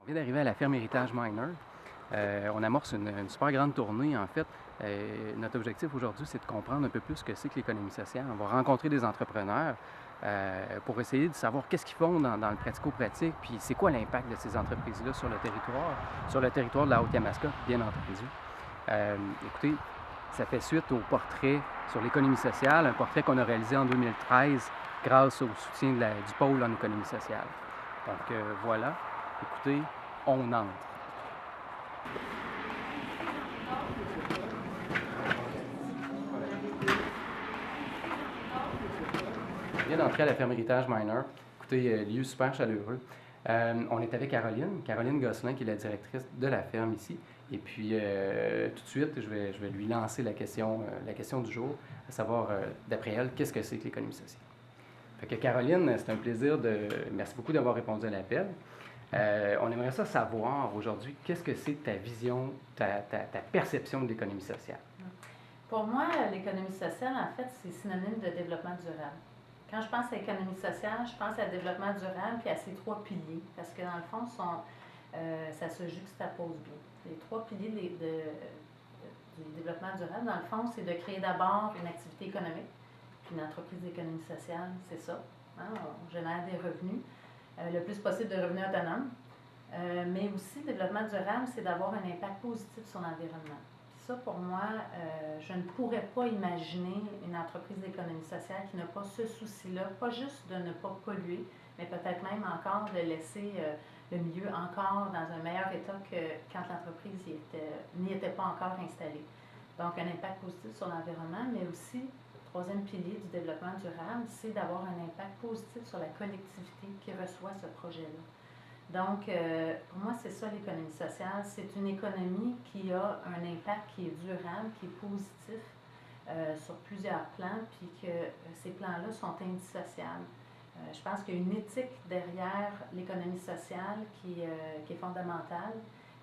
On vient d'arriver à la ferme Héritage Miner. On amorce une super grande tournée, en fait. Notre objectif aujourd'hui, c'est de comprendre un peu plus ce que c'est que l'économie sociale. On va rencontrer des entrepreneurs pour essayer de savoir qu'est-ce qu'ils font dans le pratico-pratique, puis c'est quoi l'impact de ces entreprises-là sur le territoire de la Haute-Yamaska, bien entendu. Écoutez, ça fait suite au portrait sur l'économie sociale, un portrait qu'on a réalisé en 2013 grâce au soutien du pôle en économie sociale. Donc voilà, écoutez, on entre. On vient d'entrer à la ferme Héritage Miner. Écoutez, lieu super chaleureux. On est avec Caroline Gosselin, qui est la directrice de la ferme ici. Et puis, tout de suite, je vais lui lancer la question du jour, à savoir, d'après elle, qu'est-ce que c'est que l'économie sociale? Fait que Caroline, c'est un plaisir Merci beaucoup d'avoir répondu à l'appel. On aimerait ça savoir aujourd'hui, qu'est-ce que c'est ta vision, ta perception de l'économie sociale? Pour moi, l'économie sociale, en fait, c'est synonyme de développement durable. Quand je pense à l'économie sociale, je pense à développement durable puis à ces trois piliers, parce que dans le fond, ça se juxtapose bien. Les trois piliers du développement durable, dans le fond, c'est de créer d'abord une activité économique, puis une entreprise d'économie sociale, c'est ça. Hein, on génère des revenus, le plus possible de revenus autonomes, mais aussi, le développement durable, c'est d'avoir un impact positif sur l'environnement. Ça, pour moi, je ne pourrais pas imaginer une entreprise d'économie sociale qui n'a pas ce souci-là, pas juste de ne pas polluer, mais peut-être même encore de laisser le milieu encore dans un meilleur état que quand l'entreprise n'y était pas encore installée. Donc, un impact positif sur l'environnement, mais aussi, le troisième pilier du développement durable, c'est d'avoir un impact positif sur la collectivité qui reçoit ce projet-là. Donc, pour moi, c'est ça l'économie sociale. C'est une économie qui a un impact qui est durable, qui est positif sur plusieurs plans, puis que ces plans-là sont indissociables. Je pense qu'il y a une éthique derrière l'économie sociale qui est fondamentale,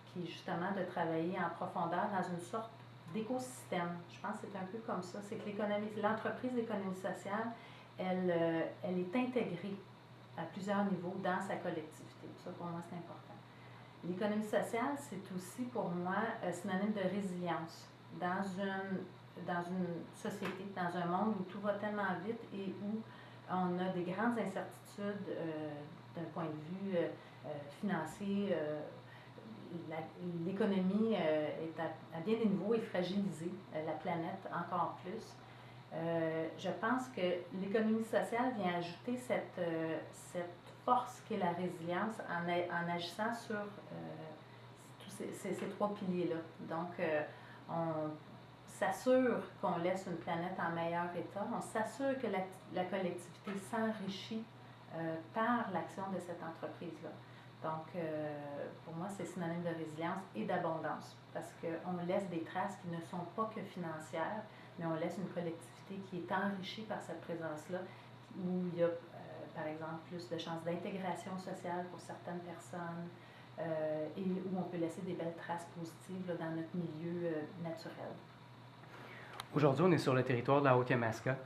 qui est justement de travailler en profondeur dans une sorte d'écosystème. Je pense que c'est un peu comme ça. C'est que l'entreprise d'économie sociale, elle est intégrée à plusieurs niveaux dans sa collectivité. Ça, pour moi, c'est important. L'économie sociale, c'est aussi pour moi synonyme de résilience dans une société, dans un monde où tout va tellement vite et où on a des grandes incertitudes d'un point de vue financier. L'économie est à bien des niveaux est fragilisée, la planète encore plus. Je pense que l'économie sociale vient ajouter cette force qu'est la résilience en agissant sur tous ces trois piliers-là. Donc, on s'assure qu'on laisse une planète en meilleur état, on s'assure que la collectivité s'enrichit par l'action de cette entreprise-là. Donc, pour moi, c'est synonyme de résilience et d'abondance, parce qu'on laisse des traces qui ne sont pas que financières, mais on laisse une collectivité qui est enrichie par cette présence-là, où il y a, par exemple, plus de chances d'intégration sociale pour certaines personnes, et où on peut laisser des belles traces positives là, dans notre milieu naturel. Aujourd'hui, on est sur le territoire de la Haute-Yamaska.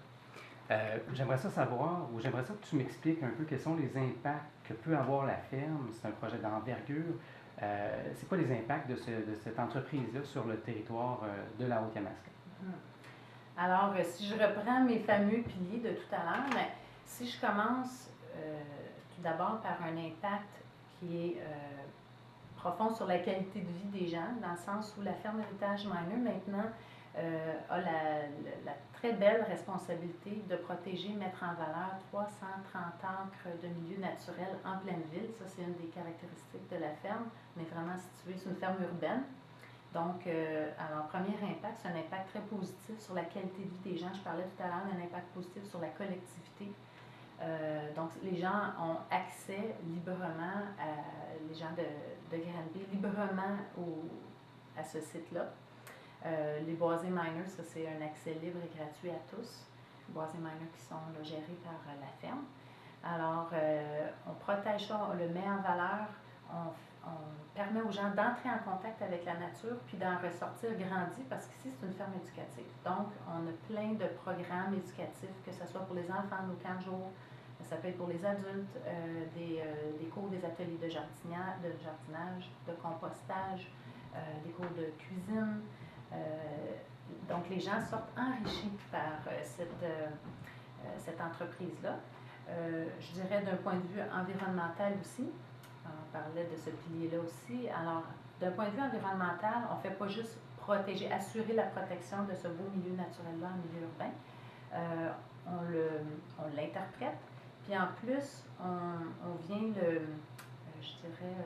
J'aimerais ça savoir, ou j'aimerais ça que tu m'expliques un peu quels sont les impacts que peut avoir la ferme. C'est un projet d'envergure. C'est quoi les impacts de cette entreprise-là sur le territoire de la Haute-Yamaska? Alors, si je reprends mes fameux piliers de tout à l'heure, ben, si je commence tout d'abord par un impact qui est profond sur la qualité de vie des gens, dans le sens où la ferme Héritage Miner maintenant a la très belle responsabilité de protéger, mettre en valeur 330 acres de milieu naturel en pleine ville. Ça, c'est une des caractéristiques de la ferme. On est vraiment situé sur une ferme urbaine. Donc, alors, premier impact, c'est un impact très positif sur la qualité de vie des gens. Je parlais tout à l'heure d'un impact positif sur la collectivité. Donc, les gens ont accès librement, les gens de Granby, librement à ce site-là. Les boisés miners, ça c'est un accès libre et gratuit à tous. Les boisés miners qui sont là, gérés par la ferme. Alors, on protège ça, on le met en valeur, on permet aux gens d'entrer en contact avec la nature puis d'en ressortir grandi parce qu'ici c'est une ferme éducative. Donc, on a plein de programmes éducatifs, que ce soit pour les enfants, nos camps de jour, Ça peut être pour les adultes, des cours, des ateliers de jardinage, de compostage, des cours de cuisine. Donc, les gens sortent enrichis par cette entreprise-là. Je dirais d'un point de vue environnemental aussi, on parlait de ce pilier-là aussi. Alors, d'un point de vue environnemental, on ne fait pas juste protéger, assurer la protection de ce beau milieu naturel-là en milieu urbain. On l'interprète, puis en plus, on vient je dirais,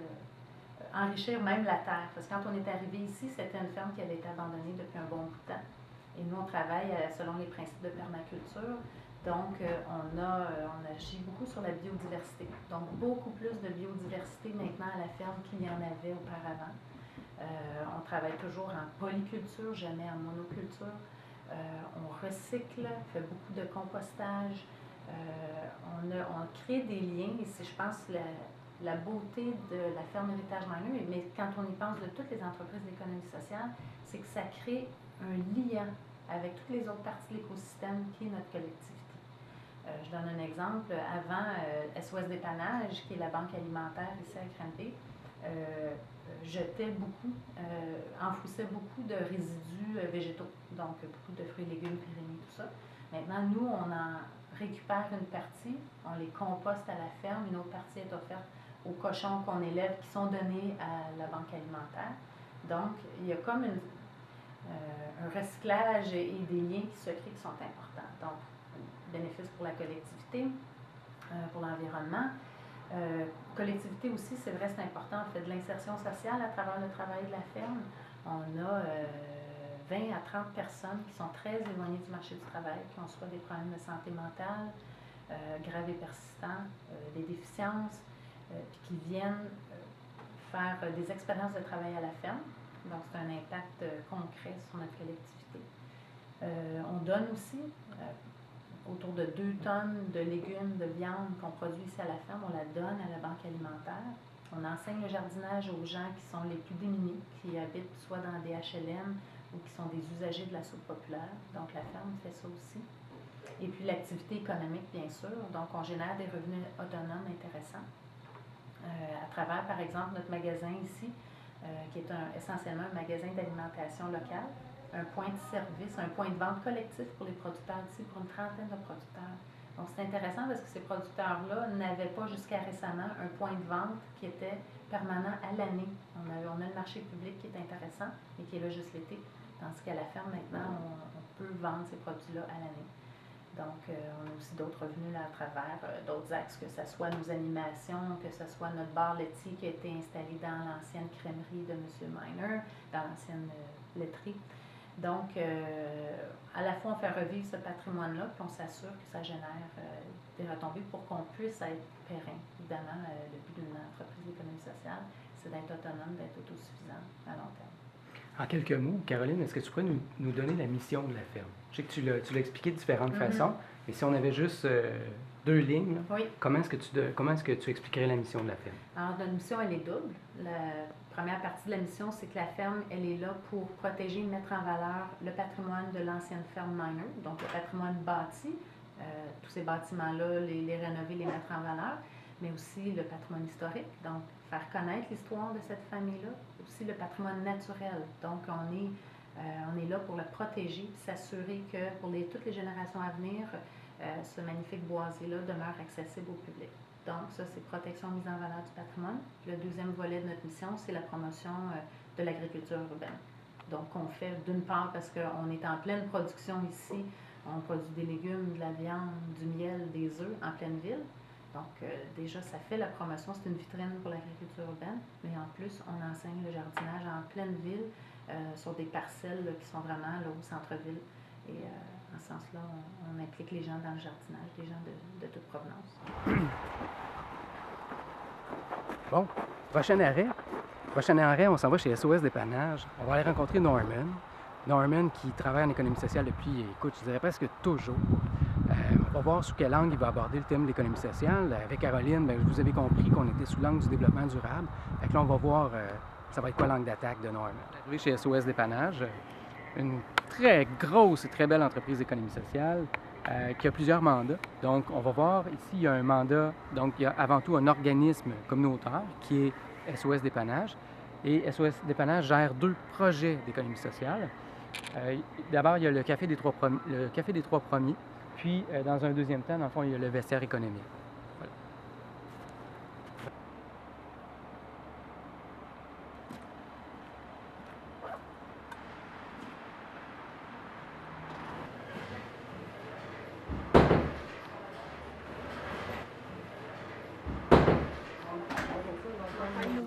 enrichir même la terre. Parce que quand on est arrivé ici, c'était une ferme qui avait été abandonnée depuis un bon bout de temps. Et nous, on travaille selon les principes de permaculture. Donc, on agit beaucoup sur la biodiversité. Donc, beaucoup plus de biodiversité maintenant à la ferme qu'il y en avait auparavant. On travaille toujours en polyculture, jamais en monoculture. On recycle, fait beaucoup de compostage. On crée des liens, et c'est, je pense, la beauté de la ferme Héritage Miner, mais quand on y pense de toutes les entreprises d'économie sociale, c'est que ça crée un lien avec toutes les autres parties de l'écosystème qui est notre collectivité. Je donne un exemple. Avant, SOS Dépannage, qui est la banque alimentaire ici à Granby, jetait beaucoup, enfouissait beaucoup de résidus végétaux, donc beaucoup de fruits et légumes périmés, tout ça. Maintenant, nous, on en récupère une partie, on les composte à la ferme, une autre partie est offerte aux cochons qu'on élève qui sont donnés à la banque alimentaire. Donc, il y a comme un recyclage et des liens qui se créent qui sont importants. Donc, bénéfice pour la collectivité, pour l'environnement. Collectivité aussi, c'est vrai, c'est important. On fait de l'insertion sociale à travers le travail de la ferme. On a 20 à 30 personnes qui sont très éloignées du marché du travail, qui ont soit des problèmes de santé mentale, graves et persistants, des déficiences, puis qui viennent faire des expériences de travail à la ferme. Donc, c'est un impact concret sur notre collectivité. On donne aussi autour de 2 tonnes de légumes, de viande qu'on produit ici à la ferme, on la donne à la banque alimentaire. On enseigne le jardinage aux gens qui sont les plus démunis, qui habitent soit dans des HLM ou qui sont des usagers de la soupe populaire. Donc, la ferme fait ça aussi. Et puis, l'activité économique, bien sûr. Donc, on génère des revenus autonomes intéressants. À travers, par exemple, notre magasin ici, qui est essentiellement un magasin d'alimentation locale, un point de service, un point de vente collectif pour les producteurs d'ici, pour une trentaine de producteurs. Donc, c'est intéressant parce que ces producteurs-là n'avaient pas jusqu'à récemment un point de vente qui était permanent à l'année. On a le marché public qui est intéressant et qui est là juste l'été, tandis qu'à la ferme, maintenant, on peut vendre ces produits-là à l'année. Donc, on a aussi d'autres revenus là, à travers d'autres axes, que ce soit nos animations, que ce soit notre bar laitier qui a été installé dans l'ancienne crèmerie de M. Miner, dans l'ancienne laiterie. Donc, à la fois, on fait revivre ce patrimoine-là, puis on s'assure que ça génère des retombées pour qu'on puisse être périn. Évidemment, le but d'une entreprise d'économie sociale, c'est d'être autonome, d'être autosuffisant à long terme. En quelques mots, Caroline, est-ce que tu pourrais nous donner la mission de la ferme? Je sais que tu l'as expliqué de différentes façons, mais si on avait juste 2 lignes, là, oui. Comment est-ce que tu expliquerais la mission de la ferme? Alors, notre mission, elle est double. La première partie de la mission, c'est que la ferme, elle est là pour protéger et mettre en valeur le patrimoine de l'ancienne ferme Miner, donc le patrimoine bâti, tous ces bâtiments-là, les rénover, les mettre en valeur, mais aussi le patrimoine historique, donc faire connaître l'histoire de cette famille-là, aussi le patrimoine naturel. Donc, on est là pour le protéger, s'assurer que pour toutes les générations à venir, ce magnifique boisier-là demeure accessible au public. Donc, ça, c'est protection, mise en valeur du patrimoine. Le deuxième volet de notre mission, c'est la promotion de l'agriculture urbaine. Donc, on fait d'une part parce qu'on est en pleine production ici, on produit des légumes, de la viande, du miel, des œufs en pleine ville. Donc, déjà, ça fait la promotion, c'est une vitrine pour l'agriculture urbaine, mais en plus, on enseigne le jardinage en pleine ville, sur des parcelles là, qui sont vraiment là, au centre-ville. Et en ce sens-là, on implique les gens dans le jardinage, des gens de toute provenance. Bon, prochain arrêt, on s'en va chez SOS Dépannage. On va aller rencontrer Norman. Norman qui travaille en économie sociale depuis, écoute, je dirais presque toujours. On va voir sous quel angle il va aborder le thème de l'économie sociale. Avec Caroline, vous avez compris qu'on était sous l'angle du développement durable. Fait que là, on va voir ça va être quoi l'angle d'attaque de Norman. Arrivé chez SOS Dépannage, une très grosse et très belle entreprise d'économie sociale. qui a plusieurs mandats. Donc, on va voir ici, il y a un mandat, donc il y a avant tout un organisme communautaire qui est SOS Dépannage. Et SOS Dépannage gère 2 projets d'économie sociale. D'abord, il y a le Café des Trois Premiers, puis dans un deuxième temps, dans le fond, il y a le vestiaire économique. Voilà.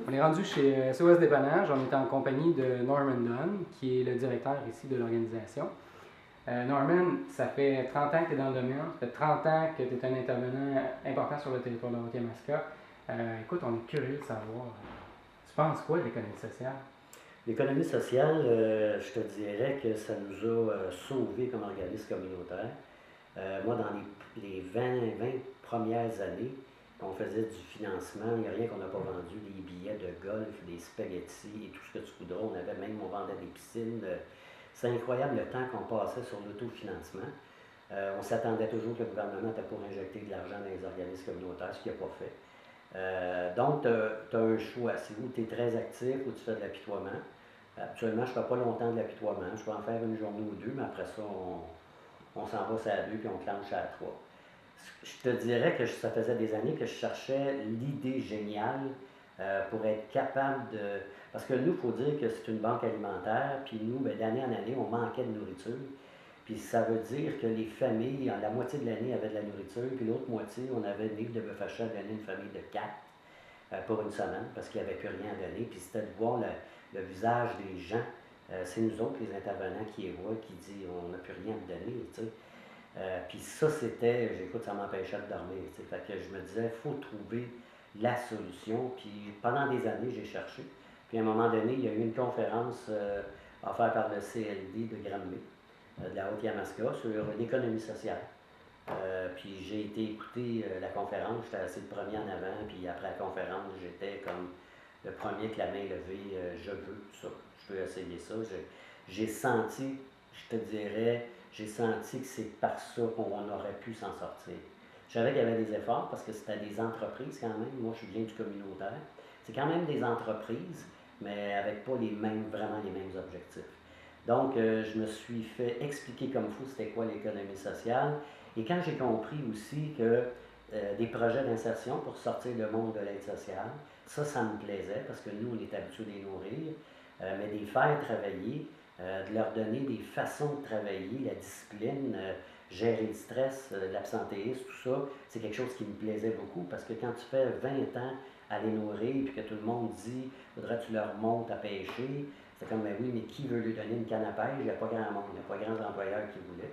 On est rendu chez SOS Dépannage. On est en compagnie de Norman Dunn, qui est le directeur ici de l'organisation. Norman, ça fait 30 ans que tu es dans le domaine, ça fait 30 ans que tu es un intervenant important sur le territoire de Haute-Yamaska. Écoute, on est curieux de savoir, tu penses quoi de l'économie sociale? L'économie sociale, je te dirais que ça nous a sauvés comme organisme communautaire. Moi, dans les 20 premières années, on faisait du financement, il n'y a rien qu'on n'a pas vendu, des billets de golf, des spaghettis et tout ce que tu voudras. On vendait des piscines. C'est incroyable le temps qu'on passait sur l'autofinancement. On s'attendait toujours que le gouvernement était pour injecter de l'argent dans les organismes communautaires, ce qu'il n'a pas fait. Donc, tu as un choix. Si tu es très actif ou tu fais de l'apitoiement. Actuellement, je ne fais pas longtemps de l'apitoiement. Je peux en faire une journée ou deux, mais après ça, on s'en va à deux puis on clenche à trois. Je te dirais que ça faisait des années que je cherchais l'idée géniale pour être capable de... Parce que nous, il faut dire que c'est une banque alimentaire, puis nous, d'année en année, on manquait de nourriture. Puis ça veut dire que les familles, la moitié de l'année, avaient de la nourriture, puis l'autre moitié, on avait une livre de bœuf haché à donner à une famille de 4 pour une semaine, parce qu'il n'y avait plus rien à donner. Puis c'était de voir le visage des gens. C'est nous autres, les intervenants, qui les voient, qui disent on n'a plus rien à donner, tu sais. Puis ça, j'écoute, ça m'empêchait de dormir. T'sais. Fait que je me disais, il faut trouver la solution. Puis pendant des années, j'ai cherché. Puis à un moment donné, il y a eu une conférence offerte par le CLD de Granby, de la Haute-Yamaska, sur l'économie sociale. Puis j'ai été écouter la conférence, j'étais assis le premier en avant, puis après la conférence, j'étais comme le premier avec la main levée, je veux ça, je veux essayer ça. J'ai senti, je te dirais, j'ai senti que c'est par ça qu'on aurait pu s'en sortir. Je savais qu'il y avait des efforts parce que c'était des entreprises quand même. Moi, je viens du communautaire. C'est quand même des entreprises, mais avec pas vraiment les mêmes objectifs. Donc, je me suis fait expliquer comme fou c'était quoi l'économie sociale. Et quand j'ai compris aussi que des projets d'insertion pour sortir le monde de l'aide sociale, ça me plaisait parce que nous, on est habitués de les nourrir, mais de les faire travailler, de leur donner des façons de travailler, la discipline, gérer le stress, l'absentéisme, tout ça, c'est quelque chose qui me plaisait beaucoup parce que quand tu fais 20 ans à les nourrir puis que tout le monde dit faudrait que tu leur montes à pêcher, c'est comme ben oui, mais qui veut lui donner une canne à pêche? Il n'y a pas grand monde, il n'y a pas grand employeur qui voulait.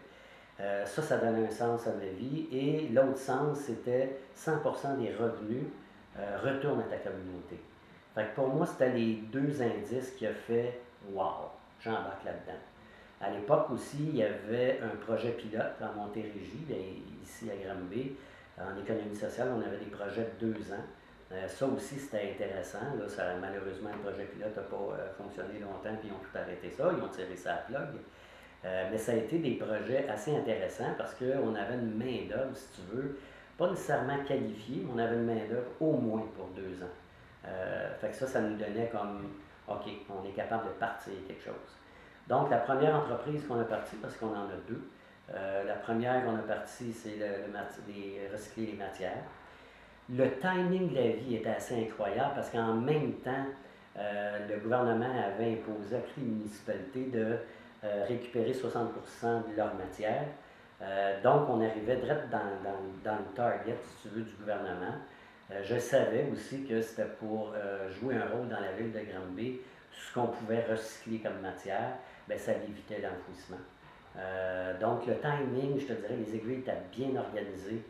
Ça donnait un sens à ma vie. Et l'autre sens, c'était 100% des revenus retournent à ta communauté. Fait que pour moi, c'était les deux indices qui ont fait wow, j'embarque là-dedans. À l'époque aussi, il y avait un projet pilote en Montérégie, ici à Granby. En économie sociale, on avait des projets de 2 ans. Ça aussi, c'était intéressant. Là, malheureusement, le projet pilote n'a pas fonctionné longtemps, puis ils ont tout arrêté ça. Ils ont tiré ça à plug. Mais ça a été des projets assez intéressants parce qu'on avait une main-d'œuvre, si tu veux, pas nécessairement qualifiée, mais on avait une main-d'œuvre au moins pour 2 ans. Fait que ça nous donnait comme, OK, on est capable de partir quelque chose. Donc, la première entreprise qu'on a partie, parce qu'on en a 2, la première qu'on a partie, c'est recycler les matières. Le timing de la vie était assez incroyable parce qu'en même temps, le gouvernement avait imposé à toutes les municipalités de récupérer 60% de leur matière. Donc, on arrivait direct dans le target, si tu veux, du gouvernement. Je savais aussi que c'était pour jouer un rôle dans la ville de Granby, ce qu'on pouvait recycler comme matière, bien, ça évitait l'enfouissement. Donc, le timing, je te dirais, les aiguilles étaient bien organisées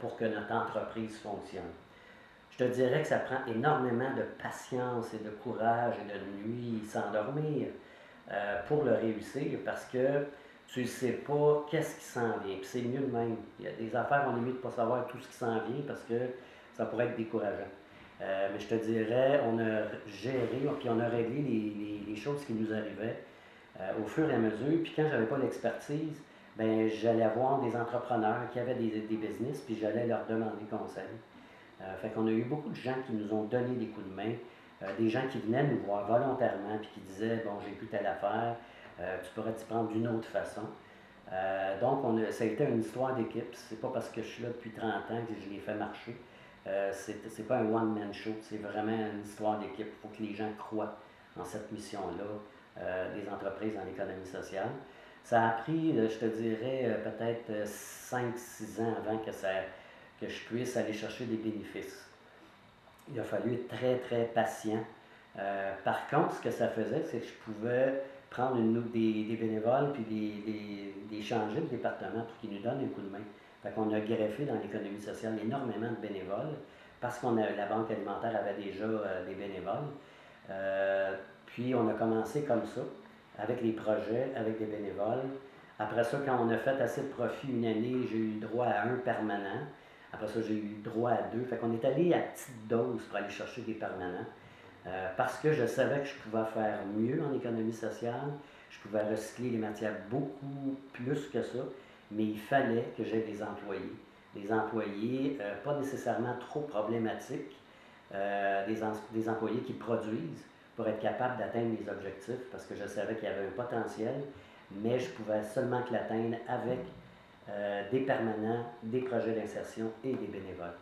pour que notre entreprise fonctionne. Je te dirais que ça prend énormément de patience et de courage et de nuit sans dormir pour le réussir parce que tu ne sais pas qu'est-ce qui s'en vient. Puis c'est mieux de même. Il y a des affaires, on est mieux de ne pas savoir tout ce qui s'en vient parce que ça pourrait être décourageant. Mais je te dirais, on a géré, puis on a réglé les choses qui nous arrivaient au fur et à mesure. Puis quand je n'avais pas l'expertise, ben, j'allais voir des entrepreneurs qui avaient des business, puis j'allais leur demander conseil. Fait qu'on a eu beaucoup de gens qui nous ont donné des coups de main, des gens qui venaient nous voir volontairement, puis qui disaient, bon, j'ai plus telle affaire, tu pourrais t'y prendre d'une autre façon. Donc, ça a été une histoire d'équipe. C'est pas parce que je suis là depuis 30 ans que je l'ai fait marcher. C'est pas un one-man show, c'est vraiment une histoire d'équipe. Il faut que les gens croient en cette mission-là des entreprises dans l'économie sociale. Ça a pris, je te dirais, peut-être 5-6 ans avant que je puisse aller chercher des bénéfices. Il a fallu être très, très patient. Par contre, ce que ça faisait, c'est que je pouvais prendre des bénévoles puis les changer de département pour qu'ils nous donnent un coup de main. Fait qu'on a greffé dans l'économie sociale énormément de bénévoles parce que la Banque alimentaire avait déjà des bénévoles. Puis on a commencé comme ça, avec les projets, avec des bénévoles. Après ça, quand on a fait assez de profit une année, j'ai eu droit à un permanent. Après ça, j'ai eu droit à 2. Fait qu'on est allé à petite dose pour aller chercher des permanents. Parce que je savais que je pouvais faire mieux en économie sociale, je pouvais recycler les matières beaucoup plus que ça, mais il fallait que j'aie des employés. Des employés pas nécessairement trop problématiques, des employés qui produisent pour être capable d'atteindre les objectifs, parce que je savais qu'il y avait un potentiel, mais je pouvais seulement que l'atteindre avec des permanents, des projets d'insertion et des bénévoles.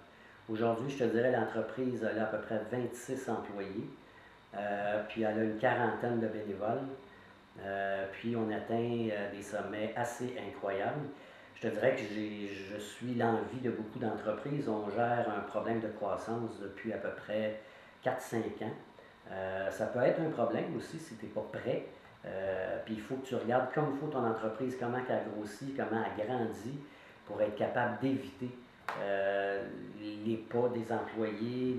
Aujourd'hui, je te dirais, l'entreprise a à peu près 26 employés, puis elle a une quarantaine de bénévoles, puis on atteint des sommets assez incroyables. Je te dirais que je suis l'envie de beaucoup d'entreprises. On gère un problème de croissance depuis à peu près 4-5 ans. Ça peut être un problème aussi si tu n'es pas prêt. Puis il faut que tu regardes comme il faut ton entreprise, comment elle a grossi, comment elle grandit, pour être capable d'éviter les pas des employés,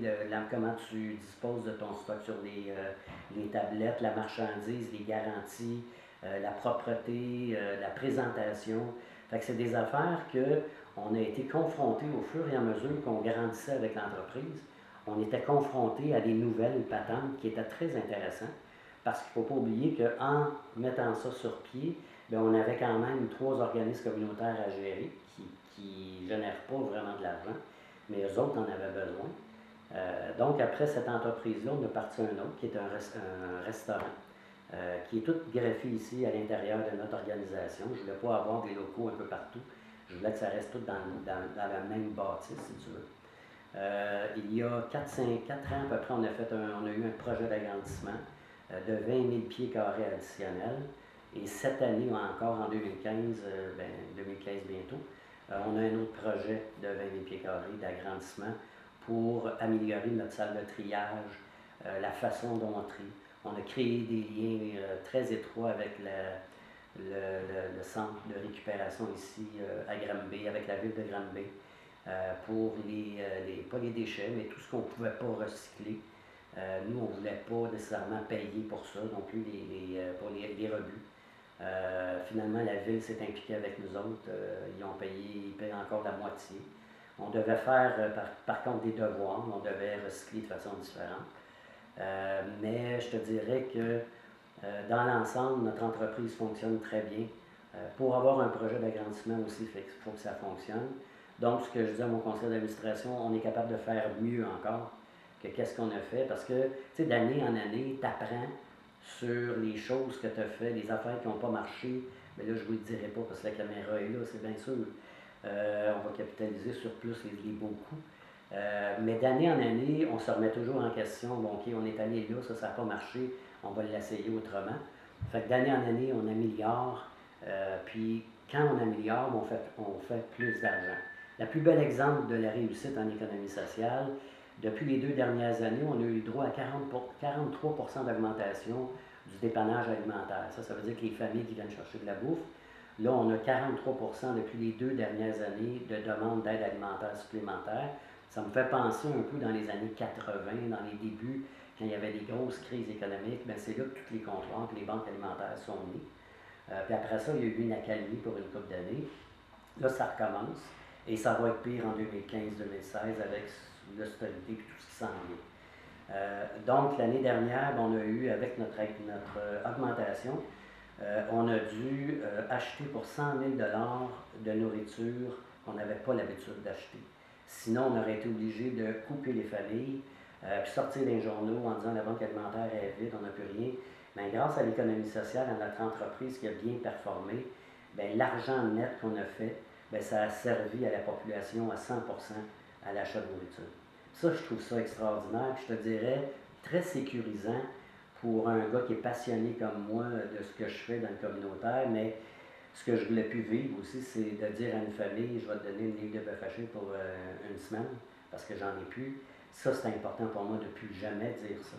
comment tu disposes de ton stock sur les tablettes, la marchandise, les garanties, la propreté, la présentation. Fait que c'est des affaires qu'on a été confrontés au fur et à mesure qu'on grandissait avec l'entreprise. On était confrontés à des nouvelles patentes qui étaient très intéressantes. Parce qu'il ne faut pas oublier qu'en mettant ça sur pied, bien, on avait quand même 3 organismes communautaires à gérer qui ne génèrent pas vraiment de l'argent, mais eux autres en avaient besoin. Donc, après cette entreprise-là, on a parti un autre qui est un restaurant, qui est tout greffé ici à l'intérieur de notre organisation. Je ne voulais pas avoir des locaux un peu partout. Je voulais que ça reste tout dans la même bâtisse, si tu veux. Il y a 4 ans à peu près, on a eu un projet d'agrandissement de 20 000 pieds carrés additionnels. Et cette année, encore en 2015 bientôt, on a un autre projet de 20 000 pieds carrés d'agrandissement pour améliorer notre salle de triage, la façon dont on trie. On a créé des liens très étroits avec le centre de récupération ici à Granby, avec la ville de Granby, pour pas les déchets, mais tout ce qu'on ne pouvait pas recycler. Nous, on ne voulait pas nécessairement payer pour ça, non plus pour les rebuts. Finalement, la ville s'est impliquée avec nous autres. Ils payent encore la moitié. On devait faire, par contre, des devoirs. On devait recycler de façon différente. Mais je te dirais que dans l'ensemble, notre entreprise fonctionne très bien. Pour avoir un projet d'agrandissement aussi, il faut que ça fonctionne. Donc, ce que je dis à mon conseil d'administration, on est capable de faire mieux encore que qu'est-ce qu'on a fait. Parce que, tu sais, d'année en année, tu apprends sur les choses que tu as fait, les affaires qui n'ont pas marché. Mais là, je ne vous le dirai pas parce que la caméra est là, c'est bien sûr. On va capitaliser sur plus les beaux coups. Mais d'année en année, on se remet toujours en question. Bon, OK, on est allé là, ça n'a pas marché, on va l'essayer autrement. Fait que d'année en année, on améliore. Puis quand on améliore, on fait plus d'argent. Le plus bel exemple de la réussite en économie sociale, depuis les 2 dernières années, on a eu droit à 43% d'augmentation du dépannage alimentaire. Ça veut dire que les familles qui viennent chercher de la bouffe, là, on a 43% depuis les 2 dernières années de demandes d'aide alimentaire supplémentaire. Ça me fait penser un peu dans les années 80, dans les débuts, quand il y avait des grosses crises économiques, bien, c'est là que tous les comptoirs, que les banques alimentaires sont nés. Puis après ça, il y a eu une accalmie pour une couple d'années. Là, ça recommence et ça va être pire en 2015-2016 avec l'austérité et tout ce qui s'en vient. Donc, l'année dernière, on a eu, avec notre augmentation, on a dû acheter pour 100 000 de nourriture qu'on n'avait pas l'habitude d'acheter. Sinon, on aurait été obligé de couper les familles, puis sortir des journaux en disant la banque alimentaire est vide, on n'a plus rien. Mais grâce à l'économie sociale, à notre entreprise qui a bien performé, l'argent net qu'on a fait, ça a servi à la population à 100% à l'achat de nourriture. Ça, je trouve ça extraordinaire, puis je te dirais très sécurisant pour un gars qui est passionné comme moi de ce que je fais dans le communautaire, mais ce que je voulais plus vivre aussi, c'est de dire à une famille, je vais te donner une livre de bœuf haché pour une semaine, parce que j'en ai plus. Ça, c'est important pour moi de ne plus jamais dire ça.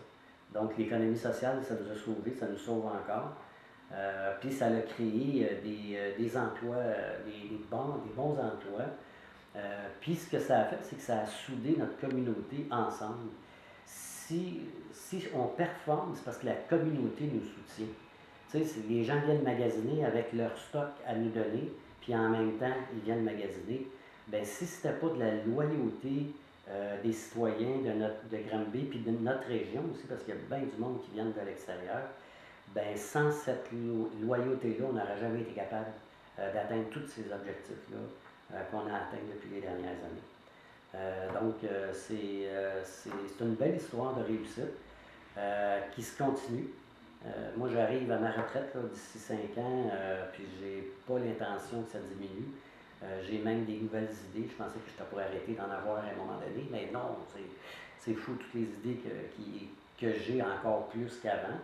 Donc, l'économie sociale, ça nous a sauvés, ça nous sauve encore. Puis, ça a créé des emplois, des bons emplois. Puis, ce que ça a fait, c'est que ça a soudé notre communauté ensemble. Si on performe, c'est parce que la communauté nous soutient. Tu sais, les gens viennent magasiner avec leur stock à nous donner, puis en même temps, ils viennent magasiner. Si ce n'était pas de la loyauté des citoyens de Granby, puis de notre région aussi, parce qu'il y a bien du monde qui vient de l'extérieur, sans cette loyauté-là, on n'aurait jamais été capable d'atteindre tous ces objectifs-là qu'on a atteints depuis les dernières années. Donc, c'est une belle histoire de réussite qui se continue. Moi, j'arrive à ma retraite d'ici 5 ans, puis j'ai pas l'intention que ça diminue. J'ai même des nouvelles idées. Je pensais que je pourrais arrêter d'en avoir à un moment donné, mais non, c'est fou toutes les idées que j'ai encore plus qu'avant.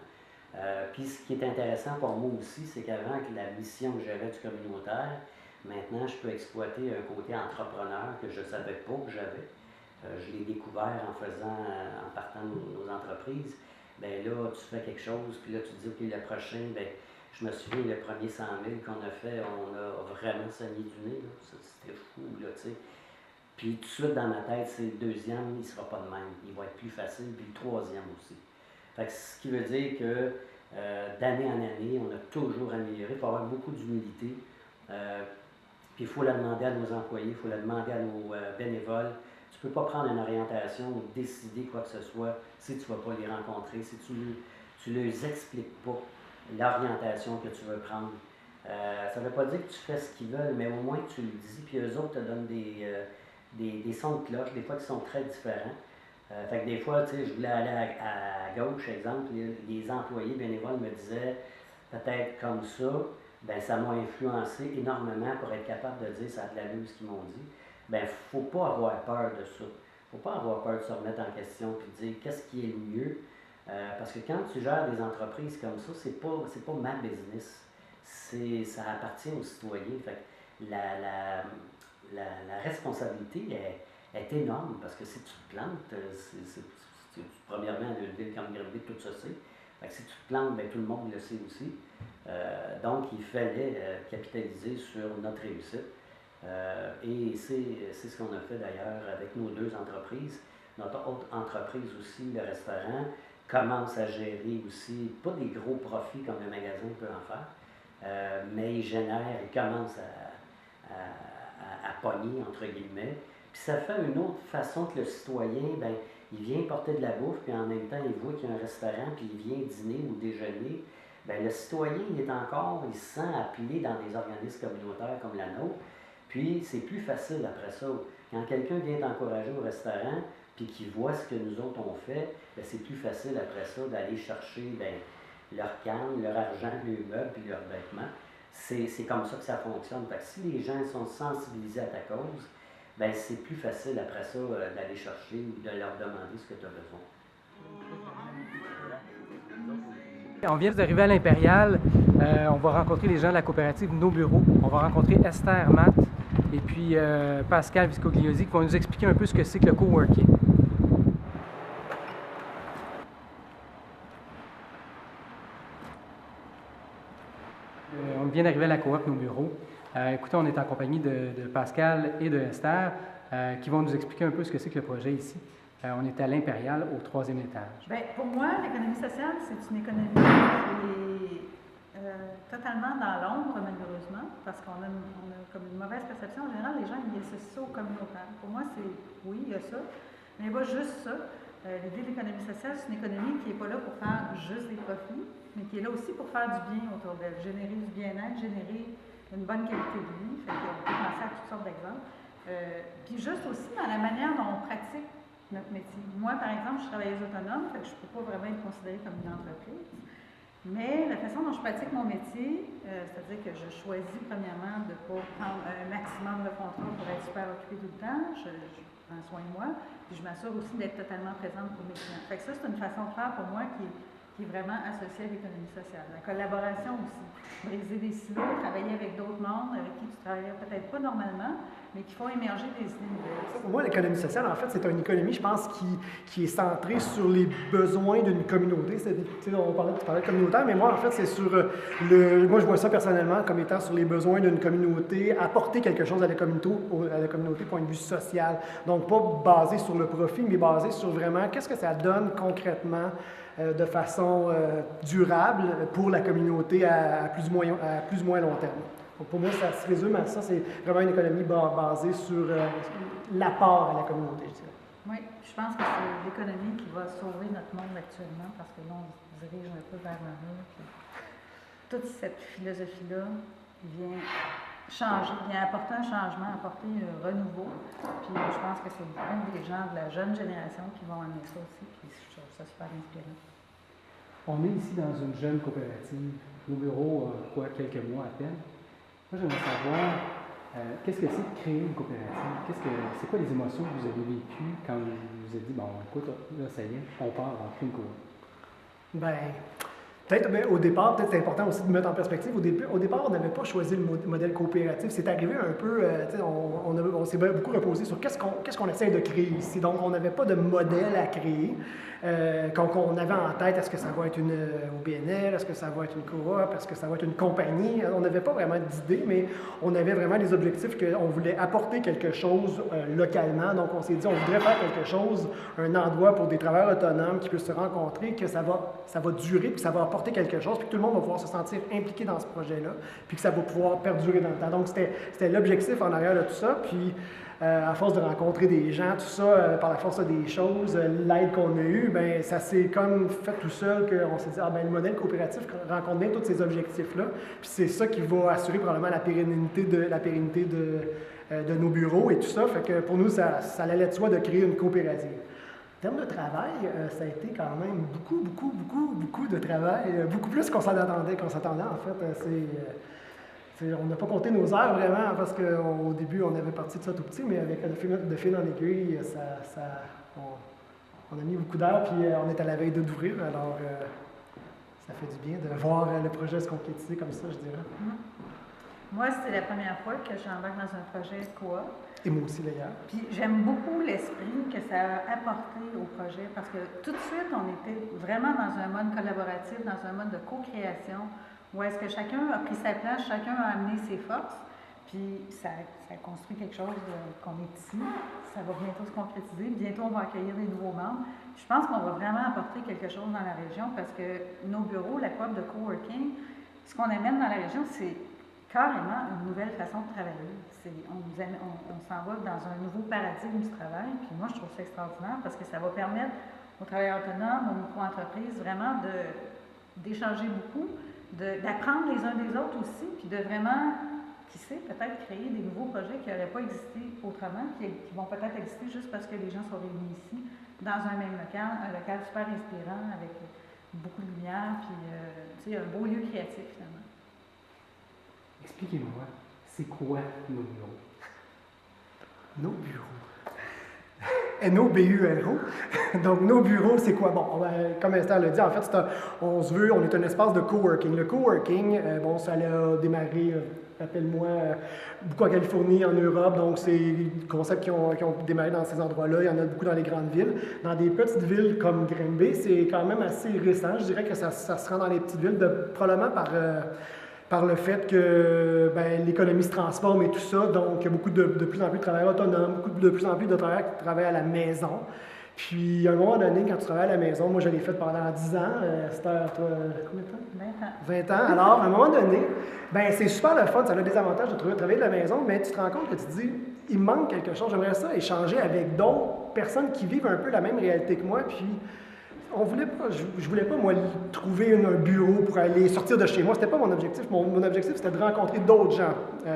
Puis ce qui est intéressant pour moi aussi, c'est qu'avant la mission que j'avais du communautaire, maintenant je peux exploiter un côté entrepreneur que je ne savais pas que j'avais. Je l'ai découvert en partant de nos entreprises. Là, tu fais quelque chose, puis là, tu te dis, OK, le prochain, je me souviens, le premier 100 000 qu'on a fait, on a vraiment saigné du nez, là. C'était fou, là, tu sais. Puis tout de suite, dans ma tête, c'est le deuxième, il ne sera pas de même. Il va être plus facile, puis le troisième aussi. Fait que ce qui veut dire que d'année en année, on a toujours amélioré. Il faut avoir beaucoup d'humilité. Puis il faut la demander à nos employés, il faut la demander à nos bénévoles. Tu ne peux pas prendre une orientation ou décider quoi que ce soit si tu ne vas pas les rencontrer, si tu ne leur expliques pas l'orientation que tu veux prendre. Ça ne veut pas dire que tu fais ce qu'ils veulent, mais au moins tu le dis, puis eux autres te donnent des sons de cloche, des fois qui sont très différents. Fait que des fois, tu sais, je voulais aller à gauche, exemple, les employés bénévoles me disaient peut-être comme ça, ça m'a influencé énormément pour être capable de dire ça a de l'allure ce qu'ils m'ont dit. Il ne faut pas avoir peur de ça. Il ne faut pas avoir peur de se remettre en question et de dire qu'est-ce qui est le mieux. Parce que quand tu gères des entreprises comme ça, c'est pas ma business. Ça appartient aux citoyens. Fait que la responsabilité est énorme parce que si tu te plantes, premièrement, une ville comme Granby, tout ça c'est. Fait que si tu te plantes, tout le monde le sait aussi. Donc, il fallait capitaliser sur notre réussite. Et c'est ce qu'on a fait d'ailleurs avec nos deux entreprises. Notre autre entreprise aussi, le restaurant, commence à gérer aussi, pas des gros profits comme le magasin peut en faire, mais il commence à pogner, entre guillemets. Puis ça fait une autre façon que le citoyen, il vient porter de la bouffe, puis en même temps, il voit qu'il y a un restaurant, puis il vient dîner ou déjeuner. Le citoyen, il se sent appelé dans des organismes communautaires comme la nôtre. Puis, c'est plus facile après ça. Quand quelqu'un vient t'encourager au restaurant, puis qu'il voit ce que nous autres on fait, c'est plus facile après ça d'aller chercher leur canne, leur argent, leurs meubles, puis leurs vêtements. C'est comme ça que ça fonctionne. Fait que si les gens sont sensibilisés à ta cause, c'est plus facile après ça d'aller chercher ou de leur demander ce que tu as besoin. On vient d'arriver à l'Impérial. On va rencontrer les gens de la coopérative Nos Bureaux. On va rencontrer Esther Matt et puis Pascal Viscogliosi qui vont nous expliquer un peu ce que c'est que le coworking. On vient d'arriver à la coop Nos Bureaux. Écoutez, on est en compagnie de Pascal et de Esther qui vont nous expliquer un peu ce que c'est que le projet ici. On est à l'Impérial, au 3e étage. Pour moi, l'économie sociale, c'est une économie qui est totalement dans l'ombre, malheureusement, parce qu'on a comme une mauvaise perception. En général, les gens ils associent ça au communautaire. Pour moi, oui, il y a ça, mais pas juste ça. L'idée de l'économie sociale, c'est une économie qui n'est pas là pour faire juste des profits, mais qui est là aussi pour faire du bien autour d'elle, générer du bien-être, générer une bonne qualité de vie. Fait qu'on peut penser à toutes sortes d'exemples. Puis juste aussi dans la manière dont on pratique notre métier. Moi, par exemple, je suis travailleuse autonome, fait que je ne peux pas vraiment être considérée comme une entreprise. Mais la façon dont je pratique mon métier, c'est-à-dire que je choisis premièrement de ne pas prendre un maximum de contrôle pour être super occupée tout le temps, je prends soin de moi, puis je m'assure aussi d'être totalement présente pour mes clients. Fait que ça, c'est une façon de faire pour moi qui est vraiment associée à l'économie sociale. La collaboration aussi, briser des silos, travailler avec d'autres mondes avec qui tu travaillerais peut-être pas normalement, mais qui font émerger des idées nouvelles. Pour moi, l'économie sociale, en fait, c'est une économie, je pense, qui est centrée sur les besoins d'une communauté. Tu parlais de communautaire, mais moi, en fait, c'est sur moi, je vois ça personnellement comme étant sur les besoins d'une communauté, apporter quelque chose à la communauté point de vue social. Donc, pas basé sur le profit, mais basé sur vraiment qu'est-ce que ça donne concrètement de façon durable pour la communauté à plus ou moins long terme. Donc pour moi, ça se résume à ça. C'est vraiment une économie basée sur l'apport à la communauté, je dirais. Oui, je pense que c'est l'économie qui va sauver notre monde actuellement parce que là, on se dirige un peu vers le mur. Toute cette philosophie-là vient changer, vient apporter un changement, apporter un renouveau. Puis je pense que c'est beaucoup des gens de la jeune génération qui vont amener ça aussi. Puis je trouve ça super inspirant. On est ici dans une jeune coopérative. Nos bureaux ont quelques mois à peine. Moi, j'aimerais savoir qu'est-ce que c'est de créer une coopérative? C'est quoi les émotions que vous avez vécues quand vous vous êtes dit, bon, écoute, là, ça y est, on part en créer une coop? Bien, peut-être au départ, c'est important aussi de mettre en perspective. Au départ, on n'avait pas choisi le modèle coopératif. C'est arrivé un peu, on s'est beaucoup reposé sur qu'est-ce qu'on essaie de créer ici. Donc, on n'avait pas de modèle à créer. Quand on avait en tête, est-ce que ça va être une OBNL, est-ce que ça va être une coop, est-ce que ça va être une compagnie? On n'avait pas vraiment d'idée, mais on avait vraiment des objectifs qu'on voulait apporter quelque chose localement. Donc, on s'est dit, on voudrait faire quelque chose, un endroit pour des travailleurs autonomes qui puissent se rencontrer, que ça va durer, puis que ça va apporter quelque chose, puis que tout le monde va pouvoir se sentir impliqué dans ce projet-là, puis que ça va pouvoir perdurer dans le temps. Donc, c'était l'objectif en arrière de tout ça. Puis, à force de rencontrer des gens, tout ça, par la force des choses, l'aide qu'on a eue, bien, ça s'est comme fait tout seul qu'on s'est dit, le modèle coopératif rencontre bien tous ces objectifs-là. Puis c'est ça qui va assurer probablement la pérennité de nos bureaux et tout ça. Fait que pour nous, ça allait de soi de créer une coopérative. En termes de travail, ça a été quand même beaucoup de travail, beaucoup plus qu'on s'attendait en fait. On n'a pas compté nos heures vraiment parce qu'au début, on avait parti de ça tout petit, mais avec de fil en aiguille, on a mis beaucoup d'heures, puis on est à la veille d'ouvrir, alors ça fait du bien de voir le projet se concrétiser comme ça, je dirais. Moi, c'était la première fois que j'embarque dans un projet coop. Et moi aussi, d'ailleurs. Puis j'aime beaucoup l'esprit que ça a apporté au projet parce que tout de suite, on était vraiment dans un mode collaboratif, dans un mode de co-création, où est-ce que chacun a pris sa place, chacun a amené ses forces, puis ça construit quelque chose qu'on est ici. Ça va bientôt se concrétiser. Bientôt, on va accueillir des nouveaux membres. Je pense qu'on va vraiment apporter quelque chose dans la région parce que nos bureaux, la coop de coworking, ce qu'on amène dans la région, c'est carrément une nouvelle façon de travailler. On s'en va dans un nouveau paradigme du travail, puis moi, je trouve ça extraordinaire parce que ça va permettre aux travailleurs autonomes, aux micro-entreprises, vraiment d'échanger beaucoup, d'apprendre les uns des autres aussi, puis de vraiment, qui sait, peut-être créer des nouveaux projets qui n'auraient pas existé autrement, qui vont peut-être exister juste parce que les gens sont réunis ici, dans un même local, un local super inspirant, avec beaucoup de lumière, puis un beau lieu créatif finalement. Expliquez-moi, c'est quoi nos bureaux? Nos bureaux. N-O-B-U-R-O. Donc, nos bureaux, c'est quoi? Bon, comme Esther l'a dit, en fait, on est un espace de coworking. Le coworking, ça a démarré, rappelle-moi, beaucoup en Californie, en Europe. Donc, c'est des concepts qui ont démarré dans ces endroits-là. Il y en a beaucoup dans les grandes villes. Dans des petites villes comme Granby, c'est quand même assez récent. Je dirais que ça se rend dans les petites villes, probablement par le fait que l'économie se transforme et tout ça. Donc, il y a beaucoup de plus en plus de travailleurs autonomes, de plus en plus de travailleurs qui travaillent à la maison. Puis, à un moment donné, quand tu travailles à la maison, moi, je l'ai fait pendant 10 ans. Esther, toi, combien de temps? 20 ans. 20 ans. Alors, à un moment donné, c'est super le fun. Ça a des avantages de travailler de la maison, mais tu te rends compte que tu te dis, il me manque quelque chose. J'aimerais ça échanger avec d'autres personnes qui vivent un peu la même réalité que moi. Puis, on voulait pas, je voulais pas, moi, trouver un bureau pour aller sortir de chez moi. C'était pas mon objectif. Mon objectif, c'était de rencontrer d'autres gens.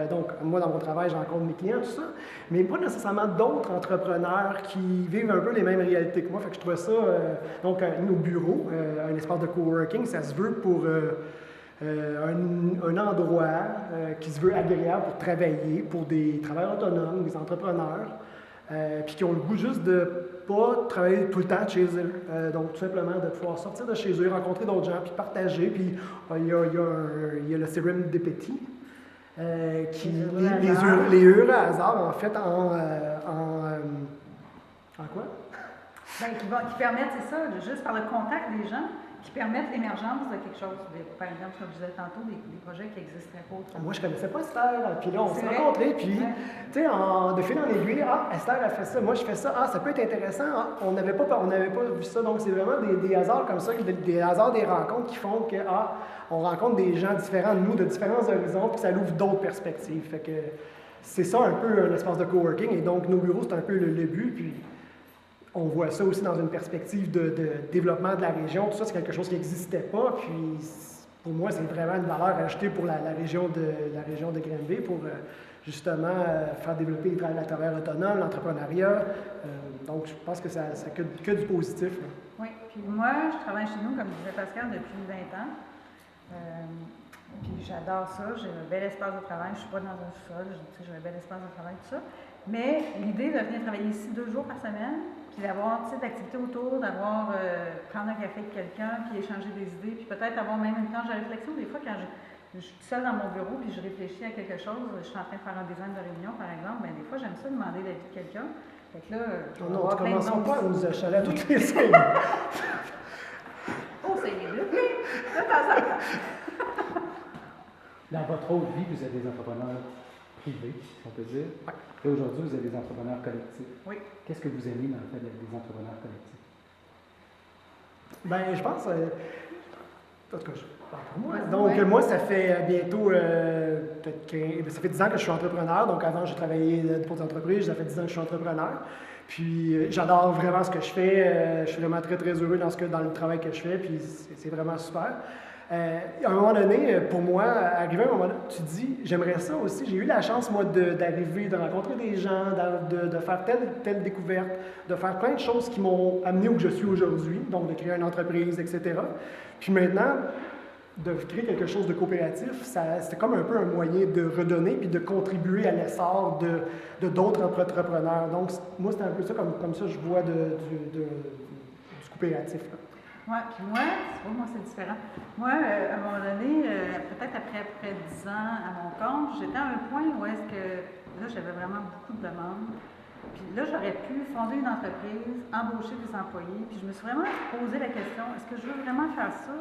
Donc, moi, dans mon travail, je rencontre mes clients, tout ça. Mais pas nécessairement d'autres entrepreneurs qui vivent un peu les mêmes réalités que moi. Fait que je trouvais ça, donc, nos bureaux, un espace de coworking, ça se veut pour un endroit qui se veut agréable pour travailler, pour des travailleurs autonomes, des entrepreneurs, puis qui ont le goût juste de pas travailler tout le temps chez eux. Donc, tout simplement, de pouvoir sortir de chez eux, rencontrer d'autres gens, puis partager. Puis, il y a le sérum de Petit, qui les heureux hasards, en fait, en quoi? Bien, qui permettent, c'est ça, juste par le contact des gens, qui permettent l'émergence de quelque chose. Par exemple, comme je disais tantôt, des projets qui n'existeraient pas autrement. Moi, je ne connaissais pas Esther. Puis là, on s'est rencontrés. Puis, tu sais, de fil en aiguille, Esther a fait ça. Moi, je fais ça. Ça peut être intéressant. On n'avait pas vu ça. Donc, c'est vraiment des hasards comme ça, des hasards des rencontres qui font que, on rencontre des gens différents de nous, de différents horizons, puis ça ouvre d'autres perspectives. Fait que c'est ça un peu un espace de coworking. Et donc, nos bureaux, c'est un peu le but. Puis, on voit ça aussi dans une perspective de développement de la région. Tout ça, c'est quelque chose qui n'existait pas. Puis, pour moi, c'est vraiment une valeur ajoutée pour la région de Granby pour justement faire développer les travailleurs autonomes, l'entrepreneuriat. Donc, je pense que ça que du positif. Là. Oui. Puis moi, je travaille chez nous, comme disait Pascal, depuis 20 ans. Puis j'adore ça. J'ai un bel espace de travail. Je ne suis pas dans un sous-sol. J'ai un bel espace de travail, tout ça. Mais l'idée de venir travailler ici 2 jours par semaine, puis d'avoir d'activités autour, prendre un café avec quelqu'un, puis échanger des idées, puis peut-être avoir même une planche de réflexion. Des fois, quand je suis seule dans mon bureau, puis je réfléchis à quelque chose, je suis en train de faire un design de réunion, par exemple, bien, des fois, j'aime ça demander l'avis de quelqu'un. Fait que là, non, tu commences pas à nous achaler à toutes les semaines. Oh, c'est mieux. De temps en temps. Dans votre autre vie, vous êtes des entrepreneurs privés, si on peut dire. Ouais. Et aujourd'hui, vous êtes des entrepreneurs collectifs. Oui. Qu'est-ce que vous aimez dans le fait d'être des entrepreneurs collectifs? Bien, je pense, en tout cas, je parle pour moi. Ouais, Donc, ouais. moi, ça fait bientôt, ça fait 10 ans que je suis entrepreneur. Donc, avant, j'ai travaillé pour des entreprises. Ça fait 10 ans que je suis entrepreneur. Puis, j'adore vraiment ce que je fais. Je suis vraiment très, très heureux dans le travail que je fais. Puis, c'est vraiment super. À un moment donné, pour moi, arrivé à un moment donné, tu te dis, j'aimerais ça aussi. J'ai eu la chance, moi, d'arriver, de rencontrer des gens, de faire telle découverte, de faire plein de choses qui m'ont amené où je suis aujourd'hui, donc de créer une entreprise, etc. Puis maintenant, de créer quelque chose de coopératif, c'était comme un peu un moyen de redonner puis de contribuer à l'essor de d'autres entrepreneurs. Donc, moi, c'était un peu ça, comme ça, je vois du coopératif. Là. Oui, puis moi, c'est différent. Moi, à un moment donné, peut-être après 10 ans à mon compte, j'étais à un point où est-ce que, là, j'avais vraiment beaucoup de demandes. Puis là, j'aurais pu fonder une entreprise, embaucher des employés, puis je me suis vraiment posé la question, est-ce que je veux vraiment faire ça?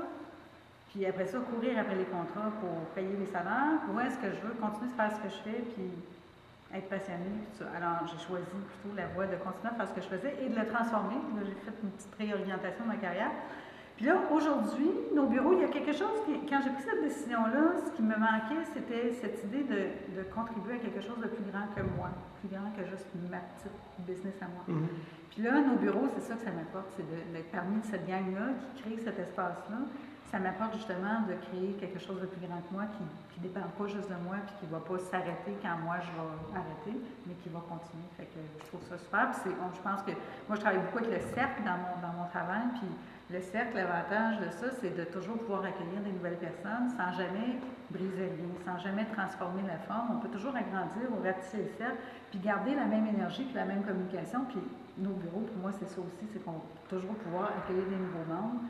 Puis après ça, courir après les contrats pour payer les salaires, ou est-ce que je veux continuer de faire ce que je fais, puis être passionnée, tout ça. Alors, j'ai choisi plutôt la voie de continuer à faire ce que je faisais et de le transformer. Là, j'ai fait une petite réorientation de ma carrière. Puis là, aujourd'hui, nos bureaux, il y a quelque chose qui, quand j'ai pris cette décision-là, ce qui me manquait, c'était cette idée de contribuer à quelque chose de plus grand que moi, plus grand que juste ma petite business à moi. Mm-hmm. Puis là, nos bureaux, c'est ça que ça m'apporte, c'est d'être parmi cette gang-là qui crée cet espace-là. Ça m'apporte justement de créer quelque chose de plus grand que moi, qui ne dépend pas juste de moi, puis qui ne va pas s'arrêter quand moi je vais arrêter, mais qui va continuer. Fait que je trouve ça super. Puis je pense que moi, je travaille beaucoup avec le cercle dans mon travail, puis le cercle, l'avantage de ça, c'est de toujours pouvoir accueillir des nouvelles personnes sans jamais briser le lien, sans jamais transformer la forme. On peut toujours agrandir ou ratisser le cercle, puis garder la même énergie, puis la même communication. Puis nos bureaux, pour moi, c'est ça aussi, c'est qu'on va toujours pouvoir accueillir des nouveaux membres.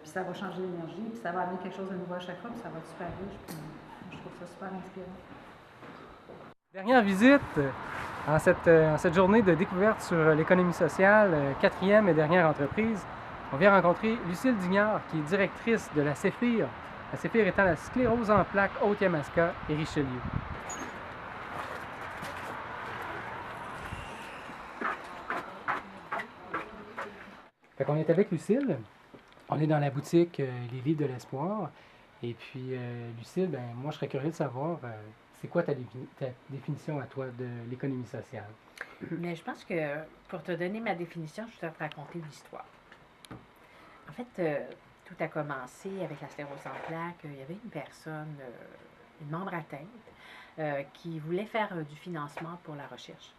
Puis ça va changer l'énergie, puis ça va amener quelque chose de nouveau à chaque fois, puis ça va être super riche, puis je trouve ça super inspirant. Dernière visite en cette journée de découverte sur l'économie sociale, 4e et dernière entreprise. On vient rencontrer Lucille Dignard, qui est directrice de la CEFIR. La CEFIR étant la sclérose en plaques Haute-Yamaska et Richelieu. Fait qu'on est avec Lucille. On est dans la boutique Les Livres de l'Espoir. Et puis, Lucille, ben, moi, je serais curieux de savoir, C'est quoi ta définition à toi de l'économie sociale? Mais je pense que pour te donner ma définition, je vais te raconter l'histoire. En fait, tout a commencé avec la sclérose en plaques. Il y avait une personne, une membre atteinte, qui voulait faire du financement pour la recherche.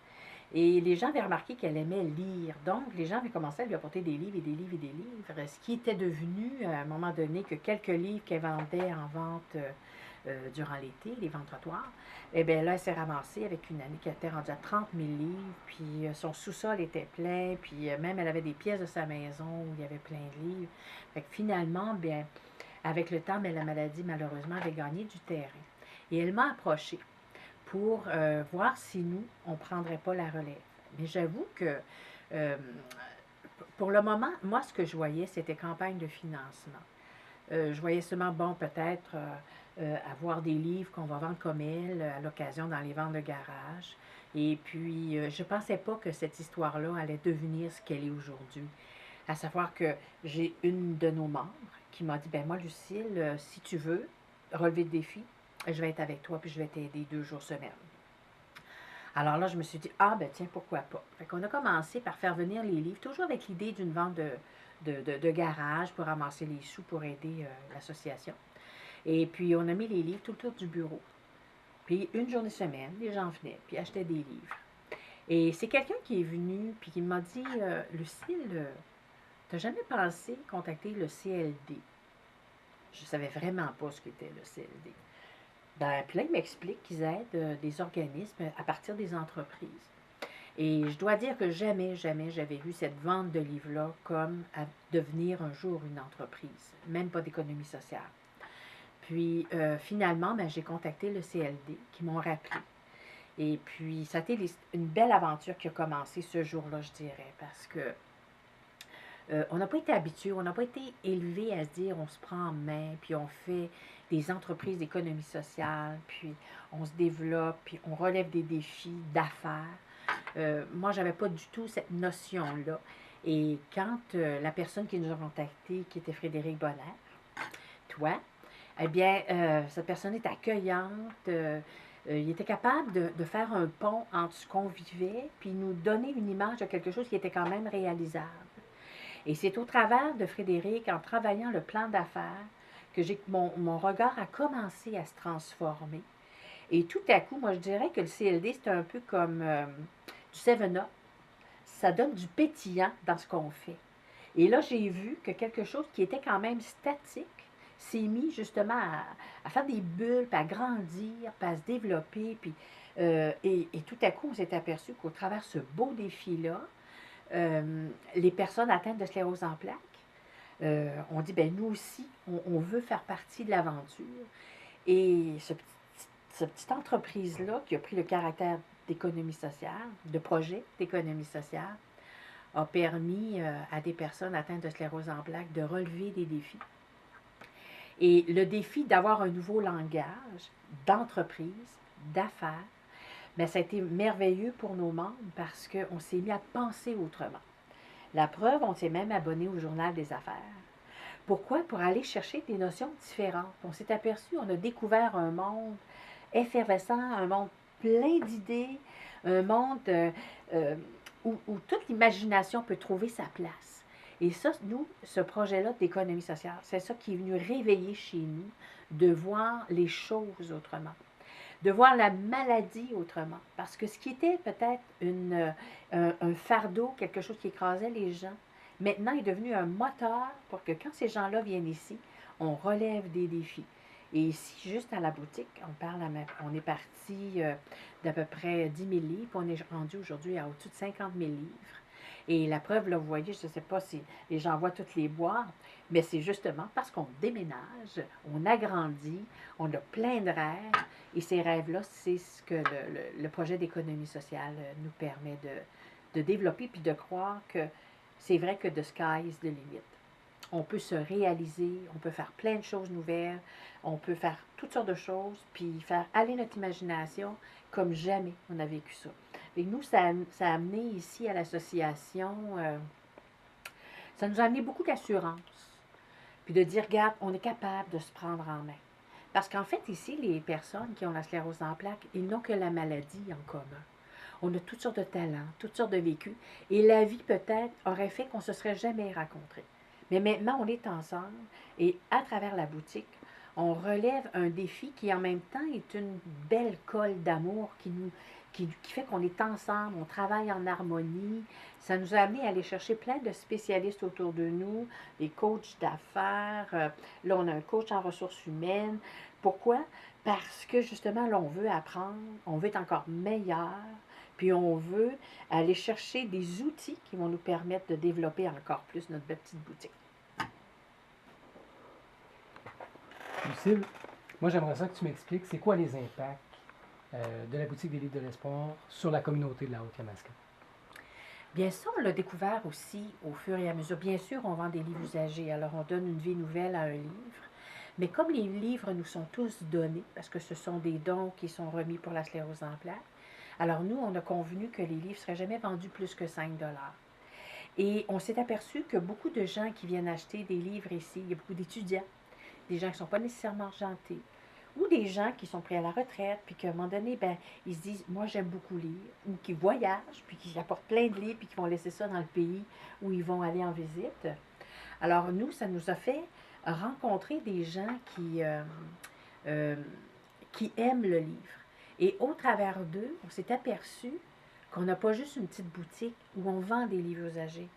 Et les gens avaient remarqué qu'elle aimait lire. Donc, les gens avaient commencé à lui apporter des livres et des livres et des livres, ce qui était devenu, à un moment donné, que quelques livres qu'elle vendait en vente durant l'été, les ventes trottoirs, eh bien là, elle s'est ramassée avec une amie qui était rendue à 30 000 livres, puis son sous-sol était plein, puis même elle avait des pièces de sa maison où il y avait plein de livres. Fait que finalement, bien, avec le temps, mais la maladie, malheureusement, avait gagné du terrain. Et elle m'a approchée pour voir si nous, on ne prendrait pas la relève. Mais j'avoue que pour le moment, moi, ce que je voyais, c'était campagne de financement. Je voyais seulement, bon, peut-être avoir des livres qu'on va vendre comme elle, à l'occasion dans les ventes de garage. Et puis, je ne pensais pas que cette histoire-là allait devenir ce qu'elle est aujourd'hui. À savoir que j'ai une de nos membres qui m'a dit, ben moi, Lucille, si tu veux relever le défi, je vais être avec toi, puis je vais t'aider 2 jours semaine. Alors là, je me suis dit, ah ben tiens, pourquoi pas. Fait qu'on a commencé par faire venir les livres, toujours avec l'idée d'une vente de garage pour ramasser les sous pour aider l'association. Et puis, on a mis les livres tout autour du bureau. Puis, une journée semaine, les gens venaient, puis achetaient des livres. Et c'est quelqu'un qui est venu, puis qui m'a dit, Lucille, t'as jamais pensé contacter le CLD? Je savais vraiment pas ce qu'était le CLD. Ben, puis là, il m'explique qu'ils aident des organismes à partir des entreprises. Et je dois dire que jamais j'avais vu cette vente de livres-là comme à devenir un jour une entreprise, même pas d'économie sociale. Puis, finalement, ben, j'ai contacté le CLD qui m'ont rappelé. Et puis, ça a été une belle aventure qui a commencé ce jour-là, je dirais, parce que on n'a pas été habitués, on n'a pas été élevés à se dire on se prend en main, puis on fait des entreprises d'économie sociale, puis on se développe, puis on relève des défis d'affaires. Moi, j'avais pas du tout cette notion-là. Et quand la personne qui nous a contactés, qui était Frédéric Bonner, toi, eh bien, cette personne est accueillante. Il était capable de faire un pont entre ce qu'on vivait, puis nous donner une image de quelque chose qui était quand même réalisable. Et c'est au travers de Frédéric, en travaillant le plan d'affaires, que mon regard a commencé à se transformer. Et tout à coup, moi, je dirais que le CLD, c'est un peu comme du 7-Up. Ça donne du pétillant dans ce qu'on fait. Et là, j'ai vu que quelque chose qui était quand même statique s'est mis justement à faire des bulles, puis à grandir, puis à se développer. Puis, et tout à coup, on s'est aperçu qu'au travers de ce beau défi-là, les personnes atteintes de sclérose en plaques, on dit, ben nous aussi, on veut faire partie de l'aventure. Et cette petite entreprise-là, qui a pris le caractère d'économie sociale, de projet d'économie sociale, a permis à des personnes atteintes de sclérose en plaques de relever des défis. Et le défi d'avoir un nouveau langage d'entreprise, d'affaires, bien, ça a été merveilleux pour nos membres parce qu'on s'est mis à penser autrement. La preuve, on s'est même abonné au Journal des affaires. Pourquoi? Pour aller chercher des notions différentes. On s'est aperçu, on a découvert un monde effervescent, un monde plein d'idées, un monde où toute l'imagination peut trouver sa place. Et ça, nous, ce projet-là d'économie sociale, c'est ça qui est venu réveiller chez nous, de voir les choses autrement, de voir la maladie autrement. Parce que ce qui était peut-être un fardeau, quelque chose qui écrasait les gens, maintenant est devenu un moteur pour que quand ces gens-là viennent ici, on relève des défis. Et ici, juste à la boutique, on est parti d'à peu près 10 000 livres, on est rendu aujourd'hui à au-dessus de 50 000 livres. Et la preuve, là, vous voyez, je ne sais pas si les gens voient toutes les boîtes, mais c'est justement parce qu'on déménage, on agrandit, on a plein de rêves, et ces rêves-là, c'est ce que le projet d'économie sociale nous permet de développer, puis de croire que c'est vrai que the sky is the limit. On peut se réaliser, on peut faire plein de choses nouvelles, on peut faire toutes sortes de choses, puis faire aller notre imagination comme jamais on a vécu ça. Et nous, ça a amené ici à l'association, ça nous a amené beaucoup d'assurance, puis de dire, regarde, on est capable de se prendre en main. Parce qu'en fait, ici, les personnes qui ont la sclérose en plaques, ils n'ont que la maladie en commun. On a toutes sortes de talents, toutes sortes de vécus, et la vie peut-être aurait fait qu'on ne se serait jamais rencontrés. Mais maintenant, on est ensemble, et à travers la boutique, on relève un défi qui en même temps est une belle colle d'amour qui fait qu'on est ensemble, on travaille en harmonie. Ça nous a amené à aller chercher plein de spécialistes autour de nous, des coachs d'affaires. Là, on a un coach en ressources humaines. Pourquoi? Parce que justement, là, on veut apprendre, on veut être encore meilleur, puis on veut aller chercher des outils qui vont nous permettre de développer encore plus notre belle petite boutique. Lucille, moi j'aimerais ça que tu m'expliques, c'est quoi les impacts de la boutique des livres de l'espoir sur la communauté de la Haute-Yamaska? Bien ça, on l'a découvert aussi au fur et à mesure. Bien sûr, on vend des livres usagés, alors on donne une vie nouvelle à un livre. Mais comme les livres nous sont tous donnés, parce que ce sont des dons qui sont remis pour la sclérose en plaques, alors nous, on a convenu que les livres ne seraient jamais vendus plus que 5 $. Et on s'est aperçu que beaucoup de gens qui viennent acheter des livres ici, il y a beaucoup d'étudiants, des gens qui ne sont pas nécessairement argentés, ou des gens qui sont pris à la retraite, puis qu'à un moment donné, ben, ils se disent, moi j'aime beaucoup lire, ou qui voyagent, puis qui apportent plein de livres, puis qui vont laisser ça dans le pays où ils vont aller en visite. Alors nous, ça nous a fait rencontrer des gens qui aiment le livre. Et au travers d'eux, on s'est aperçu qu'on n'a pas juste une petite boutique où on vend des livres usagés.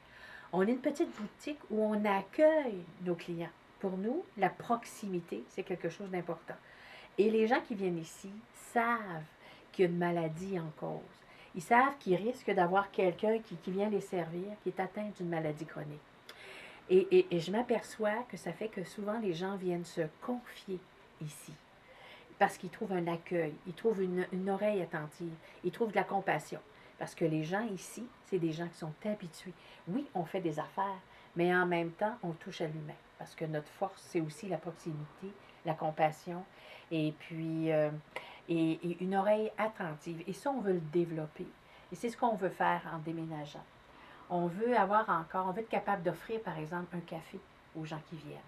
On est une petite boutique où on accueille nos clients. Pour nous, la proximité, c'est quelque chose d'important. Et les gens qui viennent ici savent qu'il y a une maladie en cause. Ils savent qu'ils risquent d'avoir quelqu'un qui vient les servir, qui est atteint d'une maladie chronique. Et je m'aperçois que ça fait que souvent les gens viennent se confier ici. Parce qu'ils trouvent un accueil, ils trouvent une oreille attentive, ils trouvent de la compassion. Parce que les gens ici, c'est des gens qui sont habitués. Oui, on fait des affaires, mais en même temps, on touche à l'humain. Parce que notre force, c'est aussi la proximité, la compassion, et puis et une oreille attentive. Et ça, on veut le développer. Et c'est ce qu'on veut faire en déménageant. On veut être capable d'offrir, par exemple, un café aux gens qui viennent.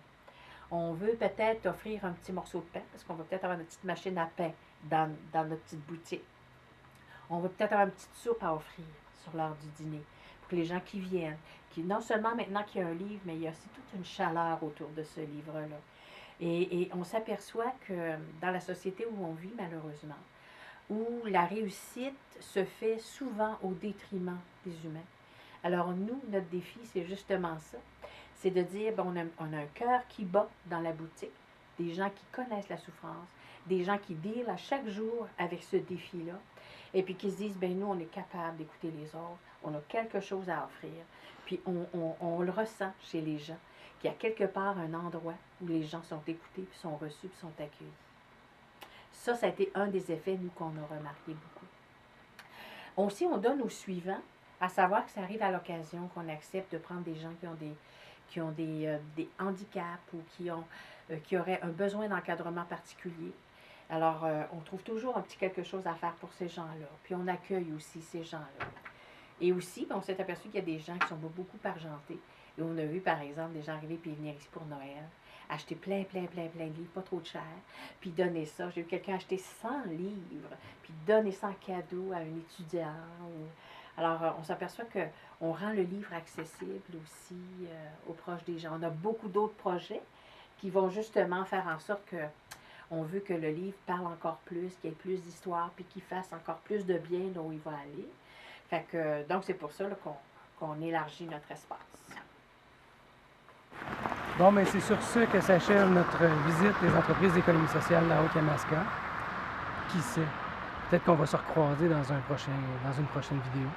On veut peut-être offrir un petit morceau de pain, parce qu'on va peut-être avoir une petite machine à pain dans notre petite boutique. On va peut-être avoir une petite soupe à offrir sur l'heure du dîner, pour que les gens qui viennent, qui non seulement maintenant qu'il y a un livre, mais il y a aussi toute une chaleur autour de ce livre-là. Et on s'aperçoit que dans la société où on vit, malheureusement, où la réussite se fait souvent au détriment des humains. Alors nous, notre défi, c'est justement ça. C'est de dire, on a un cœur qui bat dans la boutique, des gens qui connaissent la souffrance, des gens qui dealent à chaque jour avec ce défi-là, et puis qui se disent, nous, on est capable d'écouter les autres, on a quelque chose à offrir, puis on le ressent chez les gens, qu'il y a quelque part un endroit où les gens sont écoutés, puis sont reçus, puis sont accueillis. Ça a été un des effets, nous, qu'on a remarqué beaucoup. Aussi, on donne au suivant, à savoir que ça arrive à l'occasion qu'on accepte de prendre des gens qui ont des handicaps ou qui auraient un besoin d'encadrement particulier. Alors, on trouve toujours un petit quelque chose à faire pour ces gens-là. Puis on accueille aussi ces gens-là. Et aussi, on s'est aperçu qu'il y a des gens qui sont beaucoup argentés. Et on a vu, par exemple, des gens arriver puis venir ici pour Noël, acheter plein de livres, pas trop de cher, puis donner ça. J'ai vu quelqu'un acheter 100 livres, puis donner ça en cadeau à un étudiant. Alors, on s'aperçoit qu'on rend le livre accessible aussi aux proches des gens. On a beaucoup d'autres projets qui vont justement faire en sorte qu'on veut que le livre parle encore plus, qu'il y ait plus d'histoires, puis qu'il fasse encore plus de bien là où il va aller. Fait que, donc, c'est pour ça là, qu'on élargit notre espace. Bon, mais c'est sur ce que s'achève notre visite des entreprises d'économie sociale de la Haute-Yamaska. Qui sait? Peut-être qu'on va se recroiser dans une prochaine vidéo.